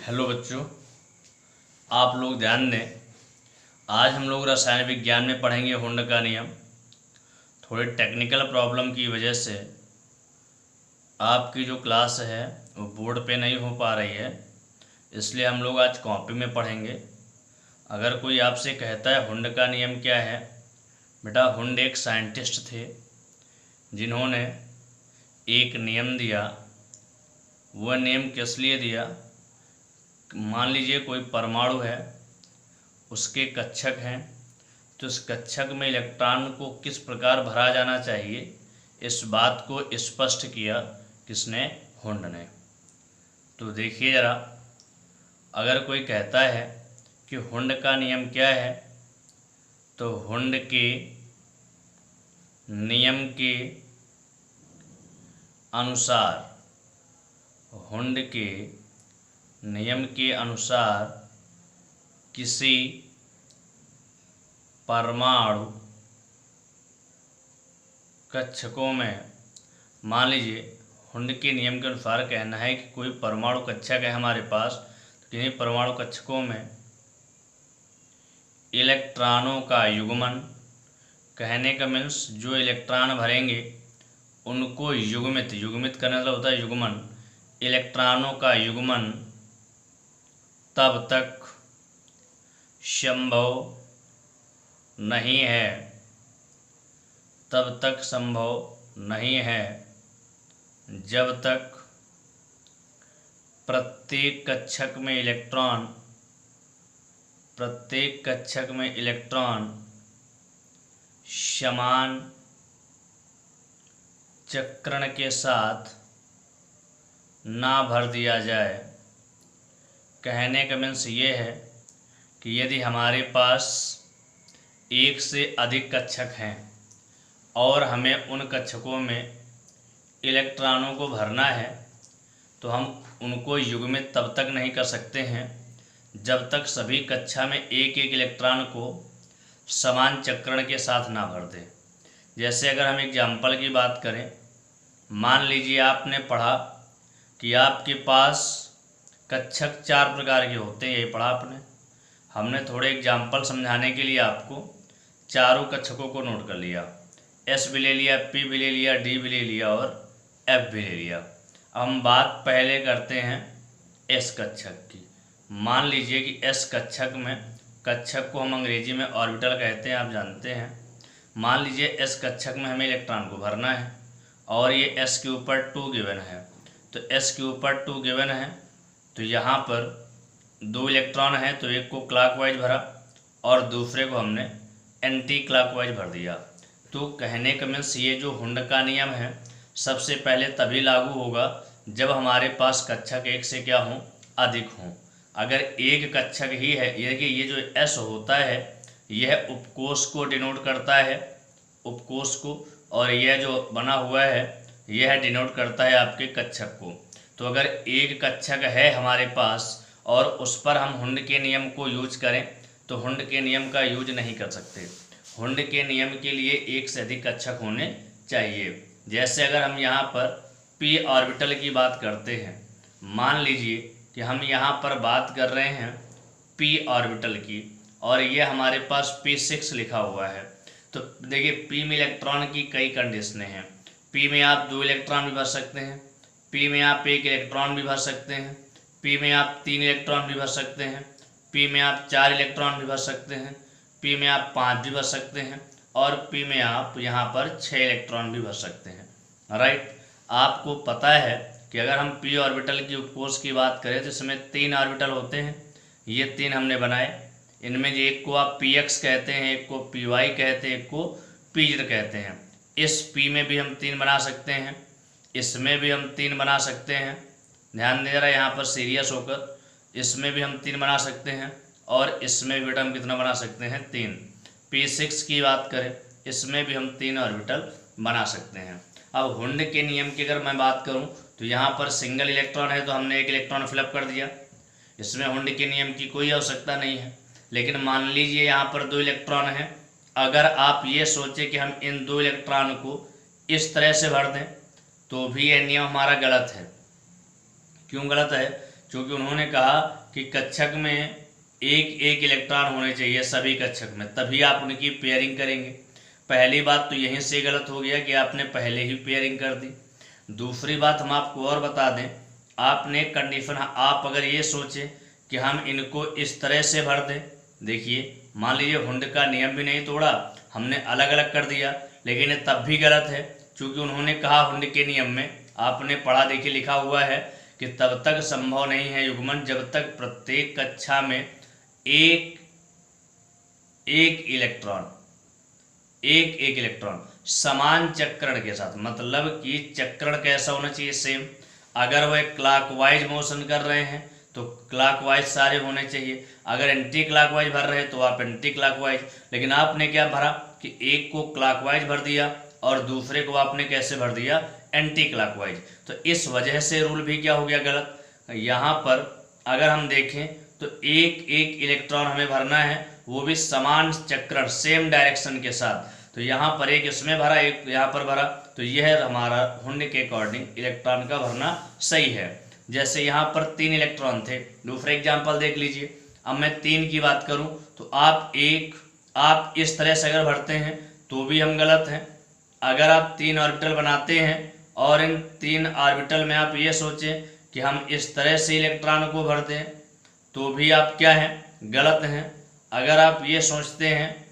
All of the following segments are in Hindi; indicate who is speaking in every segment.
Speaker 1: हेलो बच्चों, आप लोग ध्यान दें। आज हम लोग रसायन विज्ञान में पढ़ेंगे हुंड का नियम। थोड़ी टेक्निकल प्रॉब्लम की वजह से आपकी जो क्लास है वो बोर्ड पे नहीं हो पा रही है, इसलिए हम लोग आज कॉपी में पढ़ेंगे। अगर कोई आपसे कहता है हुंड का नियम क्या है, बेटा हुंड एक साइंटिस्ट थे जिन्होंने एक नियम दिया। वह नियम किस लिए दिया? मान लीजिए कोई परमाणु है, उसके कक्षक हैं, तो इस कक्षक में इलेक्ट्रॉन को किस प्रकार भरा जाना चाहिए, इस बात को स्पष्ट किया किसने? हुंड ने। तो देखिए ज़रा, अगर कोई कहता है कि हुंड का नियम क्या है, तो हुंड के नियम के अनुसार, हुंड के नियम के अनुसार किसी परमाणु कक्षकों में, मान लीजिए हुंड के नियम के अनुसार कहना है कि कोई परमाणु कक्षक है हमारे पास, तो किन्हीं परमाणु कक्षकों में इलेक्ट्रॉनों का युग्मन, कहने का मीन्स जो इलेक्ट्रॉन भरेंगे उनको युग्मित करने का होता है युग्मन, इलेक्ट्रॉनों का युग्मन तब तक संभव नहीं है, तब तक संभव नहीं है जब तक प्रत्येक कक्षक में इलेक्ट्रॉन समान चक्रण के साथ ना भर दिया जाए। कहने का मीन्स ये है कि यदि हमारे पास एक से अधिक कक्षक हैं और हमें उन कक्षकों में इलेक्ट्रॉनों को भरना है, तो हम उनको युग्मित तब तक नहीं कर सकते हैं जब तक सभी कक्षा में एक एक इलेक्ट्रॉन को समान चक्रण के साथ ना भर दें। जैसे अगर हम एग्जाम्पल की बात करें, मान लीजिए आपने पढ़ा कि आपके पास कक्षक 4 प्रकार के होते हैं, यही पढ़ा आपने। हमने थोड़े एग्जाम्पल समझाने के लिए आपको चारों कक्षकों को नोट कर लिया, एस भी ले लिया, पी भी ले लिया, डी भी ले लिया और एफ भी ले लिया। अब हम बात पहले करते हैं एस कक्षक की। मान लीजिए कि एस कक्षक में, कक्षक को हम अंग्रेजी में ऑर्बिटल कहते हैं, आप जानते हैं। मान लीजिए एस कक्षक में हमें इलेक्ट्रॉन को भरना है और ये एस के ऊपर 2 गिवन है। तो एस के ऊपर 2 गिवन है, तो यहाँ पर 2 इलेक्ट्रॉन है, तो एक को क्लॉकवाइज भरा और दूसरे को हमने एंटी क्लॉकवाइज भर दिया। तो कहने का मीन्स ये जो हुंड का नियम है सबसे पहले तभी लागू होगा जब हमारे पास कक्षक एक से क्या हों? अधिक हों। अगर एक कक्षक ही है, ये जो एस होता है यह उपकोष को डिनोट करता है, उपकोष को, और यह जो बना हुआ है यह डिनोट करता है आपके कक्षक को। तो अगर एक कक्षक है हमारे पास और उस पर हम हुंड के नियम को यूज करें, तो हुंड के नियम का यूज नहीं कर सकते। हुंड के नियम के लिए एक से अधिक कक्षक होने चाहिए। जैसे अगर हम यहाँ पर पी ऑर्बिटल की बात करते हैं, मान लीजिए कि हम यहाँ पर बात कर रहे हैं पी ऑर्बिटल की और ये हमारे पास P6 लिखा हुआ है। तो देखिए पी में इलेक्ट्रॉन की कई कंडीशनें हैं। पी में आप 2 इलेक्ट्रॉन भी भर सकते हैं, पी में आप 1 इलेक्ट्रॉन भी भर सकते हैं, पी में आप 3 इलेक्ट्रॉन भी भर सकते हैं, पी में आप 4 इलेक्ट्रॉन भी भर सकते हैं, पी में आप 5 भी भर सकते हैं और पी में आप यहाँ पर 6 इलेक्ट्रॉन भी भर सकते हैं। राइट, आपको पता है कि अगर हम पी ऑर्बिटल की उपकोष की बात करें तो इसमें 3 ऑर्बिटल होते हैं। ये 3 हमने बनाए, इनमें एक को आप px कहते हैं, एक को py कहते हैं, एक को pz कहते हैं। इस p में भी हम 3 बना सकते हैं, इसमें भी हम 3 बना सकते हैं। ध्यान दे रहा है यहाँ पर सीरियस होकर, इसमें भी हम 3 बना सकते हैं और इसमें भी बेटा हम कितना बना सकते हैं? 3। P6 की बात करें, इसमें भी हम 3 ऑर्बिटल बना सकते हैं। अब हुंड के नियम की अगर मैं बात करूं तो यहाँ पर सिंगल इलेक्ट्रॉन है तो हमने 1 इलेक्ट्रॉन फिलअप कर दिया, इसमें हुंड के नियम की कोई आवश्यकता नहीं है। लेकिन मान लीजिए यहाँ पर 2 इलेक्ट्रॉन हैं, अगर आप ये सोचें कि हम इन 2 इलेक्ट्रॉन को इस तरह से भर दें तो भी यह नियम हमारा गलत है। क्यों गलत है? क्योंकि उन्होंने कहा कि कक्षक में एक एक इलेक्ट्रॉन होने चाहिए सभी कक्षक में, तभी आप उनकी पेयरिंग करेंगे। पहली बात तो यहीं से गलत हो गया कि आपने पहले ही पेयरिंग कर दी। दूसरी बात हम आपको और बता दें, आपने कंडीशन, आप अगर ये सोचें कि हम इनको इस तरह से भर दें, देखिए मान लीजिए हुंड का नियम भी नहीं तोड़ा, हमने अलग अलग कर दिया, लेकिन ये तब भी गलत है, क्योंकि उन्होंने कहा हुंड के नियम में, आपने पढ़ा देखिए लिखा हुआ है कि तब तक संभव नहीं है युग्मन जब तक प्रत्येक कक्षा में एक एक इलेक्ट्रॉन समान चक्रण के साथ, मतलब कि चक्रण कैसा होना चाहिए, सेम। अगर वह क्लॉकवाइज मोशन कर रहे हैं तो क्लॉकवाइज सारे होने चाहिए, अगर एंटी क्लॉकवाइज भर रहे हैं तो आप एंटी क्लॉकवाइज। लेकिन आपने क्या भरा कि एक को क्लॉकवाइज भर दिया और दूसरे को आपने कैसे भर दिया, एंटी क्लॉकवाइज। तो इस वजह से रूल भी क्या हो गया गलत। यहाँ पर अगर हम देखें तो एक एक इलेक्ट्रॉन हमें भरना है, वो भी समान चक्रण सेम डायरेक्शन के साथ। तो यहाँ पर एक इसमें भरा, एक यहाँ पर भरा, तो यह हमारा हुंड के अकॉर्डिंग इलेक्ट्रॉन का भरना सही है। जैसे यहाँ पर 3 इलेक्ट्रॉन थे, दूसरा एग्जाम्पल देख लीजिए। अब मैं 3 की बात करूँ तो आप इस तरह से अगर भरते हैं तो भी हम गलत हैं। अगर आप 3 ऑर्बिटल बनाते हैं और इन 3 ऑर्बिटल में आप ये सोचें कि हम इस तरह से इलेक्ट्रॉन को भरते हैं तो भी आप क्या हैं, गलत हैं। अगर आप ये सोचते हैं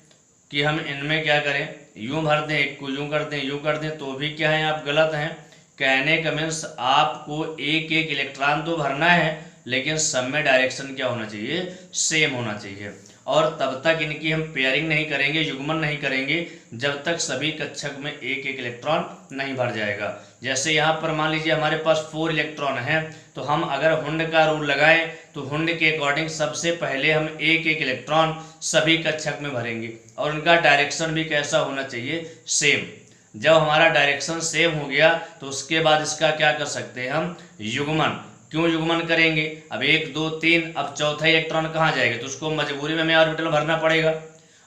Speaker 1: कि हम इनमें क्या करें, यूं भर दें, एक को यूं कर दें, यूं कर दें, तो भी क्या है, आप गलत हैं। कहने का मीन्स आपको एक एक इलेक्ट्रॉन तो भरना है, लेकिन सब में डायरेक्शन क्या होना चाहिए, सेम होना चाहिए। और तब तक इनकी हम पेयरिंग नहीं करेंगे, युग्मन नहीं करेंगे, जब तक सभी कक्षक में एक एक इलेक्ट्रॉन नहीं भर जाएगा। जैसे यहाँ पर मान लीजिए हमारे पास 4 इलेक्ट्रॉन हैं, तो हम अगर हुंड का रूल लगाएं तो हुंड के अकॉर्डिंग सबसे पहले हम एक एक इलेक्ट्रॉन सभी कक्षक में भरेंगे, और उनका डायरेक्शन भी कैसा होना चाहिए, सेम। जब हमारा डायरेक्शन सेम हो गया तो उसके बाद इसका क्या कर सकते हैं हम, युग्मन। क्यों युग्मन करेंगे, अब 1 2 3, अब चौथा इलेक्ट्रॉन कहाँ जाएगा, तो उसको मजबूरी में हमें ऑर्बिटल भरना पड़ेगा।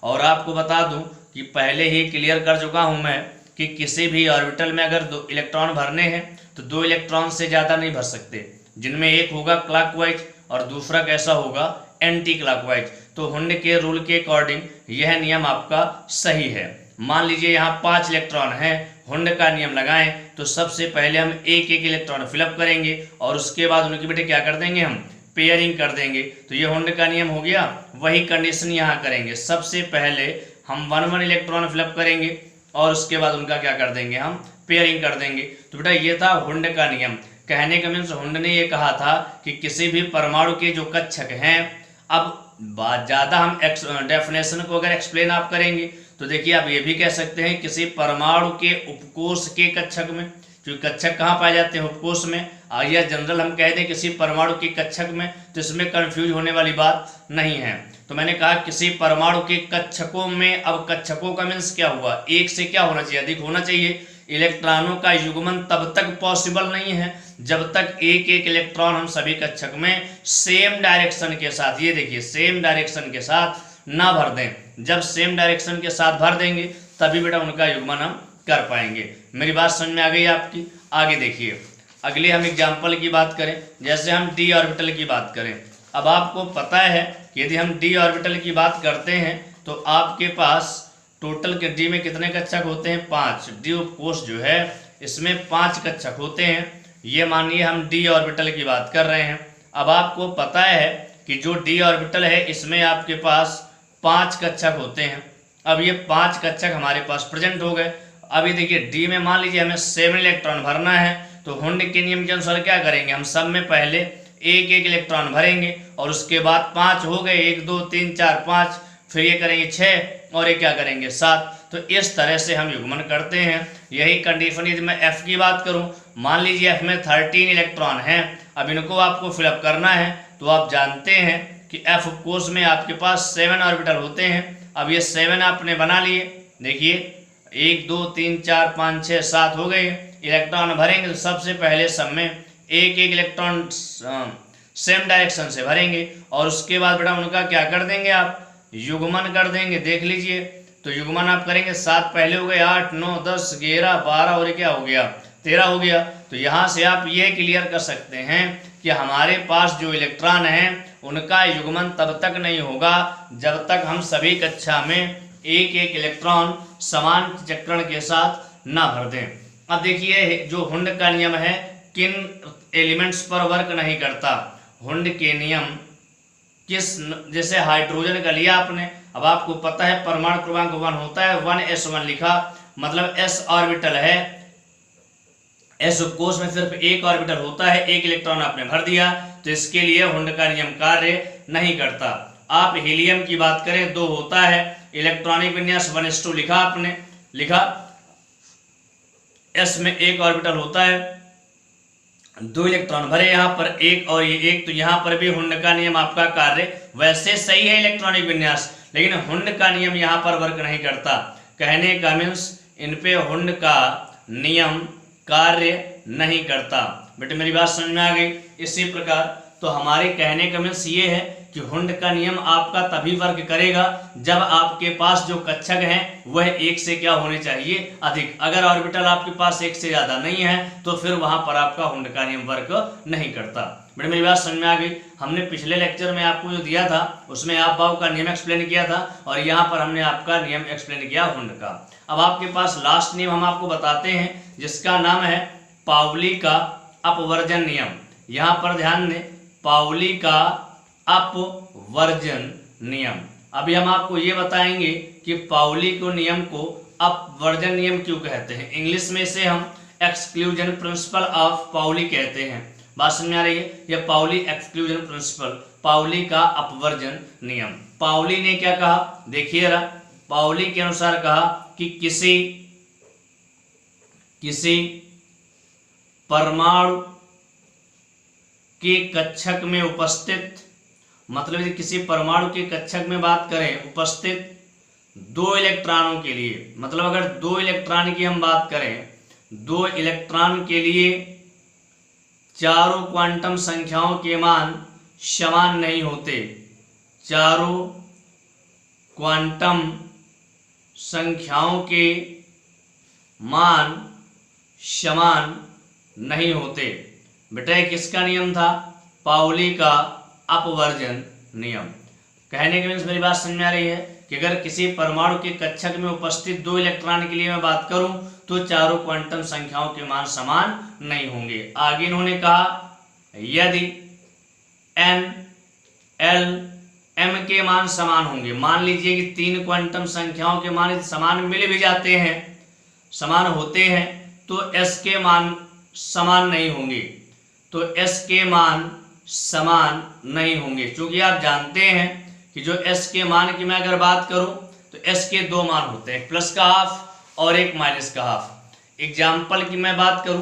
Speaker 1: और आपको बता दूं कि पहले ही क्लियर कर चुका हूं मैं कि किसी भी ऑर्बिटल में अगर 2 इलेक्ट्रॉन भरने हैं तो 2 इलेक्ट्रॉन से ज़्यादा नहीं भर सकते, जिनमें एक होगा क्लॉकवाइज और दूसरा कैसा होगा, एंटी क्लॉकवाइज। तो हुंड के रूल के अकॉर्डिंग यह नियम आपका सही है। मान लीजिए यहाँ 5 इलेक्ट्रॉन हैं, हुंड का नियम लगाएं तो सबसे पहले हम एक एक इलेक्ट्रॉन फिलअप करेंगे और उसके बाद उनकी बेटे क्या कर देंगे, हम पेयरिंग कर देंगे। तो ये हुंड का नियम हो गया। वही कंडीशन यहाँ करेंगे, सबसे पहले हम 1 इलेक्ट्रॉन फिलअप करेंगे और उसके बाद उनका क्या कर देंगे, हम पेयरिंग कर देंगे। तो बेटा ये था हुंड का नियम। कहने का मीन्स हुंड ने ये कहा था कि किसी भी परमाणु के जो कक्षक हैं, अब बात ज़्यादा हम डेफिनेशन को अगर एक्सप्लेन आप करेंगे तो देखिए आप ये भी कह सकते हैं किसी परमाणु के उपकोष के कक्षक में, क्योंकि कक्षक कहाँ पाए जाते हैं, उपकोष में। या जनरल हम कह दें किसी परमाणु के कक्षक में, तो इसमें कंफ्यूज होने वाली बात नहीं है। तो मैंने कहा किसी परमाणु के कक्षकों में, अब कक्षकों का मीन्स क्या हुआ, एक से क्या होना चाहिए, अधिक होना चाहिए। इलेक्ट्रॉनों का युग्मन तब तक पॉसिबल नहीं है जब तक एक एक इलेक्ट्रॉन हम सभी कक्षक में सेम डायरेक्शन के साथ, ये देखिए सेम डायरेक्शन के साथ ना भर दें। जब सेम डायरेक्शन के साथ भर देंगे तभी बेटा उनका युग्मन हम कर पाएंगे। मेरी बात समझ में आ गई आपकी। आगे देखिए, अगले हम एग्जाम्पल की बात करें, जैसे हम डी ऑर्बिटल की बात करें। अब आपको पता है कि यदि हम डी ऑर्बिटल की बात करते हैं तो आपके पास टोटल के डी में कितने कक्षक होते हैं, 5। डी उपकोष जो है इसमें 5 कक्षक होते हैं। ये मानिए हम डी ऑर्बिटल की बात कर रहे हैं। अब आपको पता है कि जो डी ऑर्बिटल है इसमें आपके पास 5 कक्षक होते हैं। अब ये 5 कक्षक हमारे पास प्रेजेंट हो गए। अभी देखिए डी में मान लीजिए हमें 7 इलेक्ट्रॉन भरना है, तो हुंड के नियम के अनुसार क्या करेंगे, हम सब में पहले एक एक इलेक्ट्रॉन भरेंगे और उसके बाद 5 हो गए, 1 2 3 4 5, फिर ये करेंगे 6 और ये क्या करेंगे 7। तो इस तरह से हम युग्मन करते हैं। यही कंडीशन यदि मैं एफ की बात करूं, मान लीजिए एफ में 13 इलेक्ट्रॉन हैं, अब इनको आपको फिलअप करना है। तो आप जानते हैं कि एफ कोष में आपके पास 7 ऑर्बिटल होते हैं। अब ये 7 आपने बना लिए, देखिए 1 2 3 4 5 6 7 हो गए इलेक्ट्रॉन भरेंगे। तो सबसे पहले सब में एक एक इलेक्ट्रॉन सेम डायरेक्शन से भरेंगे और उसके बाद बेटा उनका क्या कर देंगे, आप युग्मन कर देंगे। देख लीजिए, तो युग्मन आप करेंगे, 7 पहले हो गए, 8 9 10 11 12 और ये क्या हो गया, 13 हो गया। तो यहाँ से आप ये क्लियर कर सकते हैं कि हमारे पास जो इलेक्ट्रॉन हैं उनका युग्मन तब तक नहीं होगा जब तक हम सभी कक्षा में एक एक इलेक्ट्रॉन समान चक्रण के साथ ना भर दें। अब देखिए जो हुंड का नियम है किन एलिमेंट्स पर वर्क नहीं करता। हुंड के नियम किस, जैसे हाइड्रोजन का लिया आपने, अब आपको पता है परमाणु क्रमांक 1 होता है, 1s1 लिखा मतलब s ऑर्बिटल है, s उपकोष में सिर्फ एक ऑर्बिटल होता है, एक इलेक्ट्रॉन आपने भर दिया, तो इसके लिए हुंड का नियम कार्य नहीं करता। आप हीलियम की बात करें 2 होता है, इलेक्ट्रॉनिक विन्यास 1s2 लिखा आपने, लिखा s में एक ऑर्बिटल होता है, 2 इलेक्ट्रॉन भरे यहाँ पर एक और ये एक, तो यहाँ पर भी हुंड का नियम आपका कार्य वैसे सही है इलेक्ट्रॉनिक विन्यास, लेकिन हुंड का नियम यहाँ पर वर्क नहीं करता। कहने का मीन्स इन पे हुंड का नियम कार्य नहीं करता। बेटे मेरी बात समझ में आ गई। इसी प्रकार तो हमारे कहने का मीन्स ये है कि हुंड का नियम आपका तभी वर्क करेगा जब आपके पास जो कक्षक हैं वह एक से क्या होने चाहिए, अधिक। अगर ऑर्बिटल आपके पास एक से ज्यादा नहीं है तो फिर वहां पर आपका हुंड का नियम वर्क नहीं करता। बेटे मेरी बात समझ में आ गई। हमने पिछले लेक्चर में आपको जो दिया था उसमें आप भाव का नियम एक्सप्लेन किया था और यहाँ पर हमने आपका नियम एक्सप्लेन किया हुंड का। अब आपके पास लास्ट नियम हम आपको बताते हैं जिसका नाम है पाउली का अपवर्जन नियम। यहाँ पर ध्यान दें, पाउली का अपवर्जन नियम। अभी हम आपको ये बताएंगे कि पाउली को नियम को अपवर्जन नियम क्यों कहते हैं। इंग्लिश में इसे हम एक्सक्लूजन प्रिंसिपल ऑफ पाउली कहते हैं। बात समझ में आ रही है, यह पाउली एक्सक्लूजन प्रिंसिपल, पाउली का अपवर्जन नियम। पाउली ने क्या कहा, देखिए जरा, पाउली के अनुसार कहा कि किसी परमाणु के कक्षक में उपस्थित, मतलब किसी परमाणु के कक्षक में बात करें उपस्थित 2 इलेक्ट्रॉनों के लिए, मतलब अगर 2 इलेक्ट्रॉन की हम बात करें, 2 इलेक्ट्रॉन के लिए चारों क्वांटम संख्याओं के मान समान नहीं होते, चारों क्वांटम संख्याओं के मान समान नहीं होते। बेटा किसका नियम था, पाउली का अपवर्जन नियम। कहने के मीन्स मेरी बात समझ में आ रही है कि अगर किसी परमाणु के कक्षक में उपस्थित 2 इलेक्ट्रॉन के लिए मैं बात करूं तो चारों क्वांटम संख्याओं के मान समान नहीं होंगे। आगे इन्होंने कहा यदि n, l, m के मान समान होंगे, मान लीजिए कि 3 क्वांटम संख्याओं के मान समान मिल भी जाते हैं, समान होते हैं, तो s के मान समान नहीं होंगे, तो s के मान समान नहीं होंगे। क्योंकि आप जानते हैं कि जो s के मान की मैं अगर बात करूं तो s के 2 मान होते हैं, प्लस का हाफ और एक माइनस का हाफ। एग्जाम्पल की मैं बात करूं,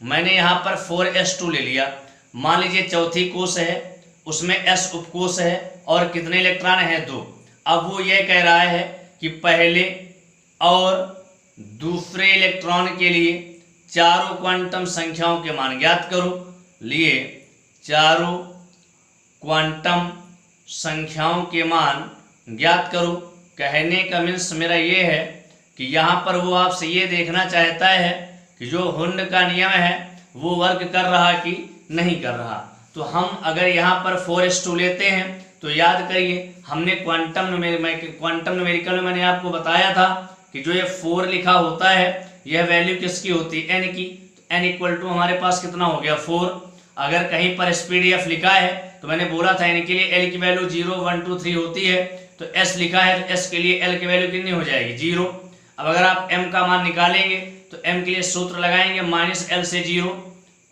Speaker 1: मैंने यहाँ पर 4s2 ले लिया, मान लीजिए चौथी कोष है, उसमें s उपकोष है और कितने इलेक्ट्रॉन हैं, 2। अब वो ये कह रहा है कि पहले और दूसरे इलेक्ट्रॉन के लिए चारों क्वांटम संख्याओं के मान ज्ञात करो। लिए चारों क्वांटम संख्याओं के मान ज्ञात करो। कहने का मीन्स मेरा ये है कि यहाँ पर वो आपसे ये देखना चाहता है कि जो हुंड का नियम है वो वर्क कर रहा कि नहीं कर रहा। तो हम अगर यहाँ पर 4s2 लेते हैं तो याद करिए हमने क्वांटम न्यूमेरिकल में मैंने आपको बताया था कि जो ये 4 लिखा होता है यह वैल्यू किसकी होती है, n की। तो n इक्वल टू हमारे पास कितना हो गया, 4। अगर कहीं पर स्पीड f लिखा है तो मैंने बोला था n के लिए l की वैल्यू 0 1 2 3 होती है, तो s लिखा है तो s के लिए l की वैल्यू कितनी हो जाएगी, 0। अब अगर आप m का मान निकालेंगे तो m के लिए सूत्र लगाएंगे -l से 0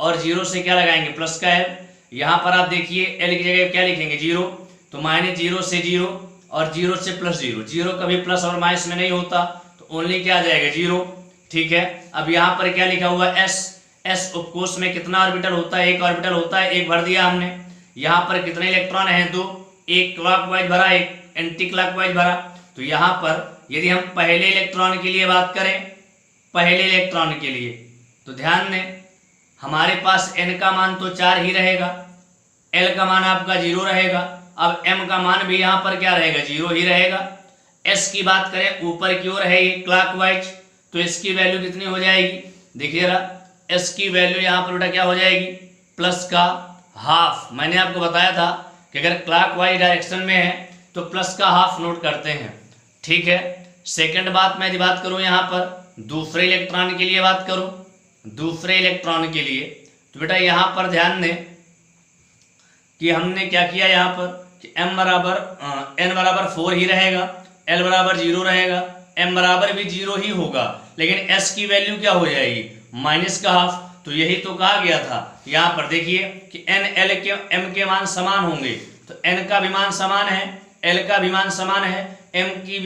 Speaker 1: और 0 से क्या लगाएंगे, प्लस का l। यहाँ पर आप देखिए l की जगह क्या लिखेंगे, 0, तो -0 से 0 और 0 से +0, 0 कभी प्लस और माइनस में नहीं होता, तो ओनली क्या आ जाएगा, 0। ठीक है, अब यहाँ पर क्या लिखा हुआ है, s उपकोष में कितना ऑर्बिटल होता है, एक ऑर्बिटल होता है, एक भर दिया हमने। यहाँ पर कितने इलेक्ट्रॉन हैं, 2, एक क्लॉकवाइज भरा, एक एंटी क्लॉकवाइज भरा। तो यहाँ पर यदि हम पहले इलेक्ट्रॉन के लिए बात करें, पहले इलेक्ट्रॉन के लिए, तो ध्यान दें हमारे पास n का मान तो 4 ही रहेगा, l का मान आपका 0 रहेगा, अब m का मान भी यहाँ पर क्या रहेगा, 0 ही रहेगा। s की बात करें ऊपर की ओर है ये क्लॉकवाइज, तो इसकी वैल्यू कितनी हो जाएगी, देखिए जरा, s की वैल्यू यहाँ पर बेटा क्या हो जाएगी, प्लस का हाफ, मैंने आपको बताया था कि अगर क्लॉकवाइज डायरेक्शन में है तो प्लस का हाफ नोट करते हैं, ठीक है। सेकंड बात मैं यदि बात करूं यहाँ पर दूसरे इलेक्ट्रॉन के लिए बात करूं, दूसरे इलेक्ट्रॉन के लिए, तो बेटा यहाँ पर ध्यान दें कि हमने क्या किया यहाँ पर कि n बराबर 4 ही रहेगा, l बराबर 0 रहेगा, m बराबर भी 0 ही होगा, लेकिन s की वैल्यू क्या हो जाएगी, माइनस का हाफ। तो यही तो कहा गया था, यहाँ पर देखिए कि n l के m के मान समान होंगे, तो n का भी मान समान है, l का भी मान समान है, m की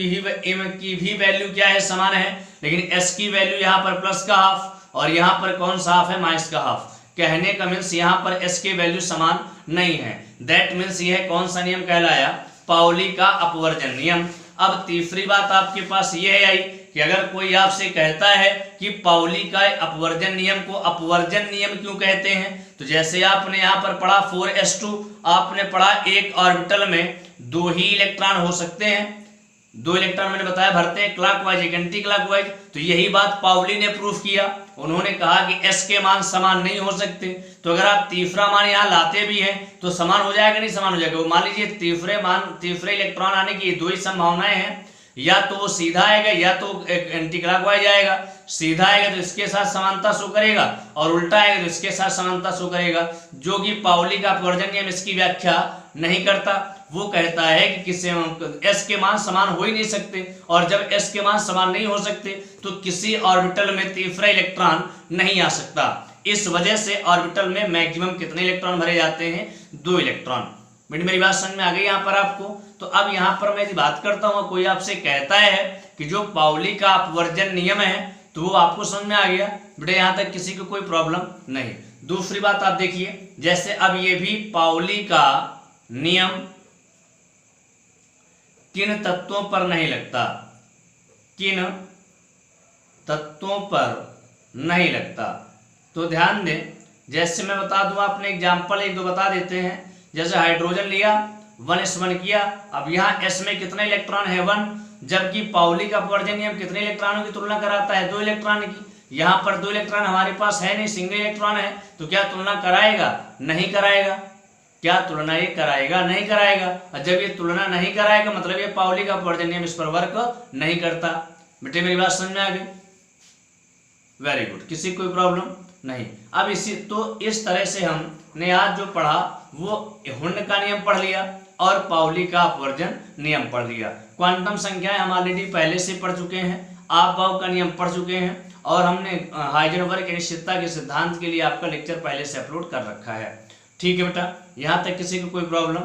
Speaker 1: भी वैल्यू क्या है, समान है, लेकिन s की वैल्यू यहाँ पर प्लस का हाफ और यहाँ पर कौन सा हाफ है, माइनस का हाफ। कहने का मीन्स यहाँ पर s की वैल्यू समान नहीं है। दैट मीन्स यह कौन सा नियम कहलाया, पाउली का अपवर्जन नियम। अब तीसरी बात आपके पास यह आई कि अगर कोई आपसे कहता है कि पाउली का अपवर्जन नियम को अपवर्जन नियम क्यों कहते हैं, तो जैसे आपने यहाँ पर पढ़ा 4s2, आपने पढ़ा एक ऑर्बिटल में 2 ही इलेक्ट्रॉन हो सकते हैं, 2 इलेक्ट्रॉन मैंने बताया भरते हैं क्लॉकवाइज एक एंटी क्लॉकवाइज। तो यही बात पाउली ने प्रूफ किया, उन्होंने कहा कि s के मान समान नहीं हो सकते। तो अगर आप तीसरा मान यहाँ लाते भी हैं तो समान हो जाएगा, नहीं समान हो जाएगा। मान लीजिए तीसरे इलेक्ट्रॉन आने की 2 ही संभावनाएं हैं, या तो वो सीधा आएगा या तो एंटी क्लॉकवाइज आएगा। सीधा आएगा तो इसके साथ समानता शो करेगा और उल्टा आएगा तो इसके साथ समानता शो करेगा, जो कि पाउली का अपवर्जन नियम इसकी व्याख्या नहीं करता। वो कहता है कि किसी s के मान समान हो ही नहीं सकते, और जब s के मान समान नहीं हो सकते तो किसी ऑर्बिटल में तीसरा इलेक्ट्रॉन नहीं आ सकता। इस वजह से ऑर्बिटल में मैक्सिमम कितने इलेक्ट्रॉन भरे जाते हैं, 2 इलेक्ट्रॉन। मेरी बात समझ में आ गई यहाँ पर आपको। तो अब यहाँ पर मैं यदि बात करता हूँ, कोई आपसे कहता है कि जो पाउली का अपवर्जन नियम है तो वो आपको समझ में आ गया बेटा, यहाँ तक किसी को कोई प्रॉब्लम नहीं। दूसरी बात आप देखिए, जैसे अब ये भी पाउली का नियम किन तत्वों पर नहीं लगता, किन तत्वों पर नहीं लगता, तो ध्यान दें। जैसे मैं बता दूं, आपने एग्जाम्पल 1-2 बता देते हैं। जैसे हाइड्रोजन लिया 1s1 किया, अब यहाँ s में कितने इलेक्ट्रॉन है, 1, जबकि पाउली का अपवर्जन नियम कितने इलेक्ट्रॉनों की तुलना कराता है, 2 इलेक्ट्रॉन की। यहाँ पर 2 इलेक्ट्रॉन हमारे पास है नहीं, सिंगल इलेक्ट्रॉन है, तो क्या तुलना कराएगा, नहीं कराएगा। क्या तुलना ये कराएगा, नहीं कराएगा। और जब ये तुलना नहीं कराएगा मतलब ये पाउली का अपवर्जन नियम इस पर वर्क नहीं करता। बेटे मेरी बात समझ में आ गई, वेरी गुड, किसी कोई प्रॉब्लम नहीं। अब इस तरह से हमने आज जो पढ़ा वो हुंड का नियम पढ़ लिया और पाउली का अपवर्जन नियम पढ़ लिया। क्वांटम संख्याएं हम ऑलरेडी पहले से पढ़ चुके हैं, आप बाव का नियम पढ़ चुके हैं, और हमने हाइजेनबर्ग अनिश्चितता के सिद्धांत के लिए आपका लेक्चर पहले से अपलोड कर रखा है। ठीक है बेटा, यहाँ तक किसी को कोई प्रॉब्लम